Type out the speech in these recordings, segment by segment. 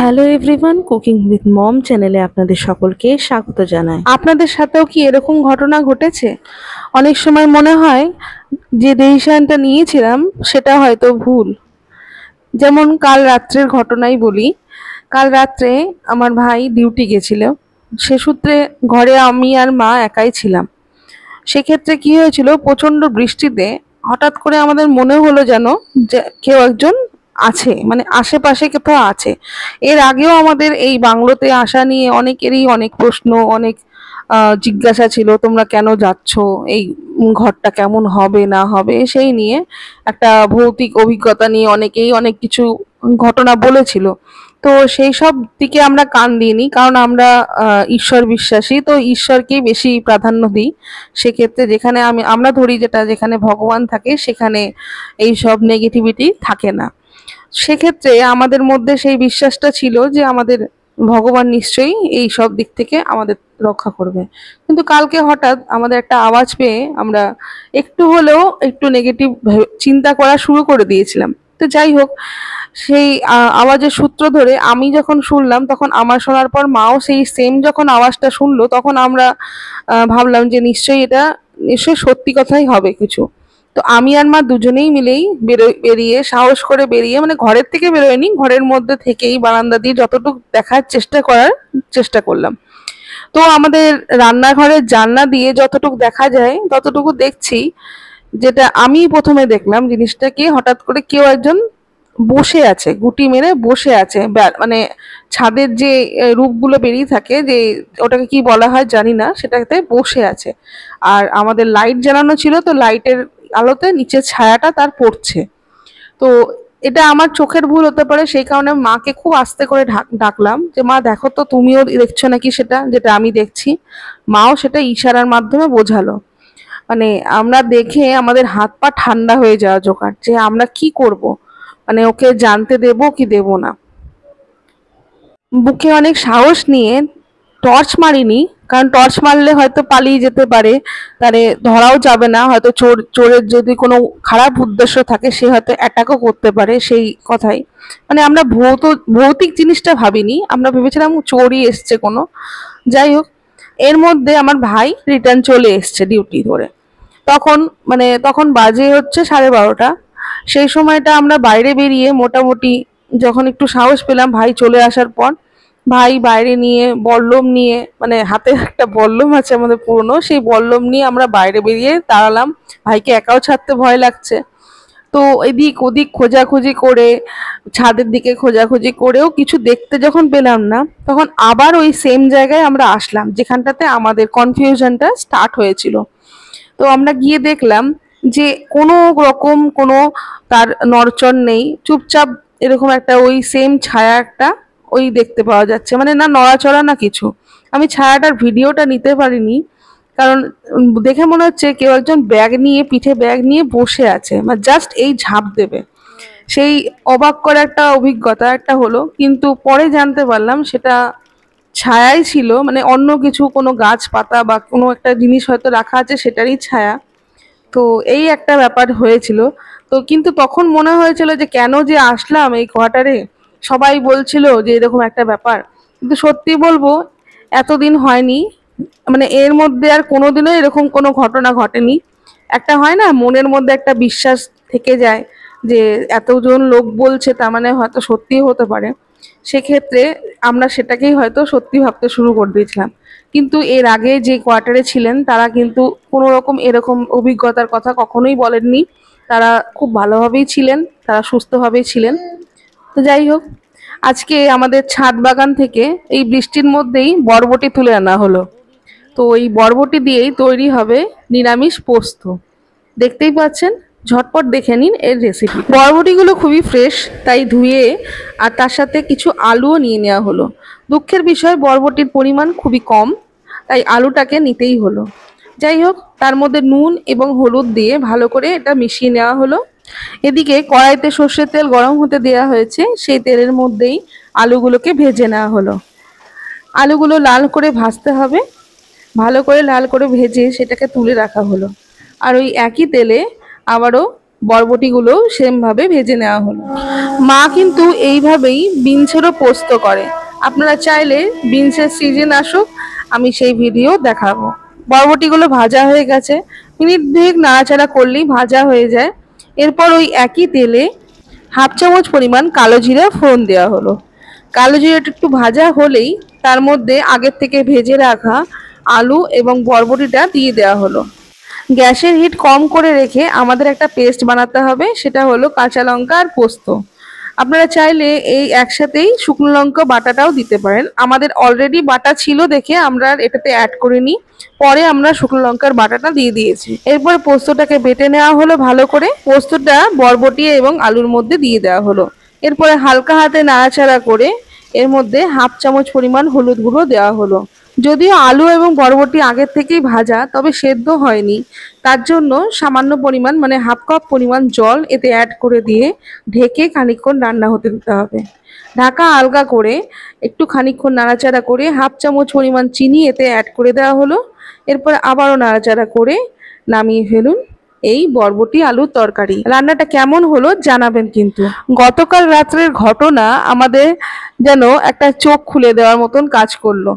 Hello everyone, cooking with mom চ্যানেলে আপনাদের সকলকে স্বাগত জানাই। আপনাদের সাথেও কি এরকম ঘটনা ঘটেছে? অনেক সময় মনে হয় যে ডিসিশনটা নিয়েছিলাম সেটা হয়তো ভুল। যেমন কাল রাত্রের ঘটনাই বলি। কাল রাত্রে আমার ভাই ডিউটি গেছিল, সে সূত্রে ঘরে আমি আর মা একাই ছিলাম। সেক্ষেত্রে কি হয়েছিল, প্রচন্ড বৃষ্টিতে হঠাৎ করে আমাদের মনে হলো যেন যে কেউ একজন আছে, মানে আশেপাশে কোথাও আছে। এর আগেও আমাদের এই বাংলোতে আসা নিয়ে অনেকেরই অনেক প্রশ্ন, অনেক জিজ্ঞাসা ছিল, তোমরা কেন যাচ্ছ, এই ঘরটা কেমন হবে না হবে সেই নিয়ে একটা ভৌতিক অভিজ্ঞতা নিয়ে অনেকেই অনেক কিছু ঘটনা বলেছিল। তো সেই সব দিকে আমরা কান দিইনি, কারণ আমরা ঈশ্বর বিশ্বাসী, তো ঈশ্বরকেই বেশি প্রাধান্য দিই। সেক্ষেত্রে যেখানে আমরা ধরি যেটা, যেখানে ভগবান থাকে সেখানে এই সব নেগেটিভিটি থাকে না। সেক্ষেত্রে আমাদের মধ্যে সেই বিশ্বাসটা ছিল যে আমাদের ভগবান নিশ্চয়ই এই সব দিক থেকে আমাদের রক্ষা করবে। কিন্তু কালকে হঠাৎ আমাদের একটা আওয়াজ পেয়ে আমরা একটু হলেও একটু নেগেটিভ চিন্তা করা শুরু করে দিয়েছিলাম। তো যাই হোক, সেই আওয়াজের সূত্র ধরে আমি যখন শুনলাম, তখন আমার শোনার পর মাও সেই সেম যখন আওয়াজটা শুনলো, তখন আমরা ভাবলাম যে নিশ্চয়ই সত্যি কথাই হবে কিছু। তো আমি আর মা দুজনেই মিলেই বেরিয়ে সাহস করে বেরিয়ে, মানে ঘরের থেকে বেরোয়নি, ঘরের মধ্যে থেকেই বারান্দা দিয়ে যতটুকু দেখার চেষ্টা করলাম। তো আমাদের রান্নাঘরের জানলা দিয়ে যতটুকু দেখা যায় ততটুকু দেখছি। যেটা আমি প্রথমে দেখলাম, জিনিসটাকে হঠাৎ করে কেউ একজন বসে আছে, গুটি মেরে বসে আছে, মানে ছাদের যে রূপগুলো বেরিয়ে থাকে, যে ওটাকে কি বলা হয় জানি না, সেটাতে বসে আছে। আর আমাদের লাইট জ্বালানো ছিল, তো লাইটের আলোতে নিচের ছায়াটা তার পড়ছে। তো এটা আমার চোখের ভুল হতে পারে, সেই কারণে মাকে খুব আস্তে করে ডাকলাম যে মা দেখো তো, তুমিও দেখছো নাকি সেটা যেটা আমি দেখছি। মাও সেটা ইশারার মাধ্যমে বোঝালো। মানে আমরা দেখে আমাদের হাত পা ঠান্ডা হয়ে যাওয়া জোগাড়, যে আমরা কি করব, মানে ওকে জানতে দেব কি দেব না। বুকে অনেক সাহস নিয়ে টর্চ মারিনি, কারণ টর্চ মারলে হয়তো পালিয়ে যেতে পারে, তারে ধরাও যাবে না, হয়তো চোরের যদি কোনো খারাপ উদ্দেশ্য থাকে সে হয়তো অ্যাটাকও করতে পারে, সেই কথাই। মানে আমরা ভৌতিক জিনিসটা ভাবিনি, আমরা ভেবেছিলাম চোরই এসছে কোনো। যাই হোক, এর মধ্যে আমার ভাই রিটার্ন চলে এসছে ডিউটি ধরে। তখন বাজে হচ্ছে 12:30। সেই সময়টা আমরা বাইরে বেরিয়ে মোটামুটি যখন একটু সাহস পেলাম ভাই চলে আসার পর, ভাই বাইরে নিয়ে বল্লম নিয়ে, মানে হাতে একটা বল্লম আছে আমাদের পুরনো, সেই বল্লম নিয়ে আমরা বাইরে বেরিয়ে দাঁড়ালাম। ভাইকে একাও ছাড়তে ভয় লাগছে। তো এদিক ওদিক খোঁজাখুঁজি করে, ছাদের দিকে খোঁজাখুঁজি করেও কিছু দেখতে যখন পেলাম না, তখন আবার ওই সেম জায়গায় আমরা আসলাম যেখানটাতে আমাদের কনফিউশনটা স্টার্ট হয়েছিল। তো আমরা গিয়ে দেখলাম যে কোনো রকম কোনো তার নড়চড় নেই, চুপচাপ এরকম একটা ওই সেম ছায়া একটা ওই দেখতে পাওয়া যাচ্ছে, মানে না নড়াচড়া না কিছু। আমি ছায়াটার ভিডিওটা নিতে পারিনি, কারণ দেখে মনে হচ্ছে কেউ একজন ব্যাগ নিয়ে, পিঠে ব্যাগ নিয়ে বসে আছে, মানে জাস্ট এই ঝাঁপ দেবে। সেই অবাক করা একটা অভিজ্ঞতা একটা হলো, কিন্তু পরে জানতে পারলাম সেটা ছায়াই ছিল, মানে অন্য কিছু, কোনো গাছপাতা বা কোনো একটা জিনিস হয়তো রাখা আছে সেটারই ছায়া। তো এই একটা ব্যাপার হয়েছিল। তো কিন্তু তখন মনে হয়েছিল যে কেন যে আসলাম এই কোয়ার্টারে, সবাই বলছিল যে এরকম একটা ব্যাপার। কিন্তু সত্যি বলবো, এতদিন হয়নি, মানে এর মধ্যে আর কোনোদিনও এরকম কোনো ঘটনা ঘটেনি। একটা হয় না মনের মধ্যে একটা বিশ্বাস থেকে যায় যে এতজন লোক বলছে, তার মানে হয়তো সত্যিই হতে পারে। সেক্ষেত্রে আমরা সেটাকেই হয়তো সত্যি ভাবতে শুরু করে দিয়েছিলাম। কিন্তু এর আগে যে কোয়ার্টারে ছিলেন তারা কিন্তু কোনো রকম এরকম অভিজ্ঞতার কথা কখনোই বলেননি। তারা খুব ভালোভাবেই ছিলেন, তারা সুস্থভাবেই ছিলেন। তো যাই হোক, আজকে আমাদের ছাদ বাগান থেকে এই বৃষ্টির মধ্যেই বরবটি তুলে আনা হলো। তো এই বরবটি দিয়েই তৈরি হবে নিরামিষ পোস্ত। দেখতেই পাচ্ছেন, ঝটপট দেখে নিন এর রেসিপি। বরবটিগুলো খুবই ফ্রেশ, তাই ধুয়ে আর তার সাথে কিছু আলুও নিয়ে নেওয়া হলো। দুঃখের বিষয় বরবটির পরিমাণ খুবই কম, তাই আলুটাকে নিতেই হলো। যাই হোক, তার মধ্যে নুন এবং হলুদ দিয়ে ভালো করে এটা মিশিয়ে নেওয়া হলো। এদিকে কড়াইতে সর্ষের তেল গরম হতে দেওয়া হয়েছে, সেই তেলের মধ্যেই আলুগুলোকে ভেজে নেওয়া হলো। আলুগুলো লাল করে ভাজতে হবে, ভালো করে লাল করে ভেজে সেটাকে তুলে রাখা হলো। আর ওই একই তেলে আবারও বরবটিগুলো সেম ভাবে ভেজে নেওয়া হলো। মা কিন্তু এইভাবেই বিনসেরও পোস্ত করে। আপনারা চাইলে বিনসের সিজন আসুক, আমি সেই ভিডিও দেখাবো। বরবটিগুলো ভাজা হয়ে গেছে, মিনিট দুয়েক নাড়াচাড়া করলেই ভাজা হয়ে যায়। এরপর ওই একই তেলে হাফ চামচ পরিমাণ কালো জিরা ফোড়ন দেওয়া হলো। কালো জিরাটা একটু ভাজা হলেই তার মধ্যে আগের থেকে ভেজে রাখা আলু এবং বরবটিটা দিয়ে দেওয়া হলো। গ্যাসের হিট কম করে রেখে আমাদের একটা পেস্ট বানাতে হবে, সেটা হলো কাঁচা লঙ্কা আর পোস্ত। আপনারা চাইলে এই একসাথেই শুকনো লঙ্কা বাটাটাও দিতে পারেন। আমাদের অলরেডি বাটা ছিল দেখে আমরা এটাতে অ্যাড করিনি, পরে আমরা শুকনো লঙ্কার বাটাটা দিয়ে দিয়েছি। এরপর পোস্তটাকে বেটে নেওয়া হলো ভালো করে, পোস্তটা বরবটি এবং আলুর মধ্যে দিয়ে দেওয়া হলো। এরপরে হালকা হাতে নাড়াচাড়া করে এর মধ্যে হাফ চামচ পরিমাণ হলুদ গুঁড়ো দেওয়া হলো। যদিও আলু এবং বরবটি আগের থেকেই ভাজা, তবে সেদ্ধ হয়নি, তার জন্য সামান্য পরিমাণ মানে হাফ কাপ পরিমাণ জল এতে অ্যাড করে দিয়ে ঢেকে খানিকক্ষণ রান্না হতে দিতে হবে। ঢাকা আলগা করে একটু খানিকক্ষণ নাড়াচাড়া করে হাফ চামচ পরিমাণ চিনি এতে অ্যাড করে দেওয়া হলো। এরপর আবারও নাড়াচাড়া করে নামিয়ে ফেলুন এই বরবটি আলুর তরকারি। রান্নাটা কেমন হলো জানাবেন কিন্তু। গতকাল রাত্রের ঘটনা আমাদের যেন একটা চোখ খুলে দেওয়ার মতন কাজ করলো।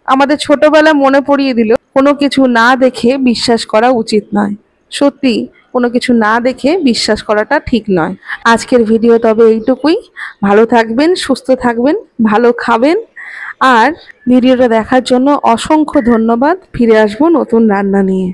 আমাদের ছোটবেলা মনে পড়িয়ে দিল কোনো কিছু না দেখে বিশ্বাস করা উচিত নয়। সত্যি কোনো কিছু না দেখে বিশ্বাস করাটা ঠিক নয়। আজকের ভিডিও তবে এইটুকুই। ভালো থাকবেন, সুস্থ থাকবেন, ভালো খাবেন। আর ভিডিওটা দেখার জন্য অসংখ্য ধন্যবাদ। ফিরে আসবো নতুন রান্না নিয়ে।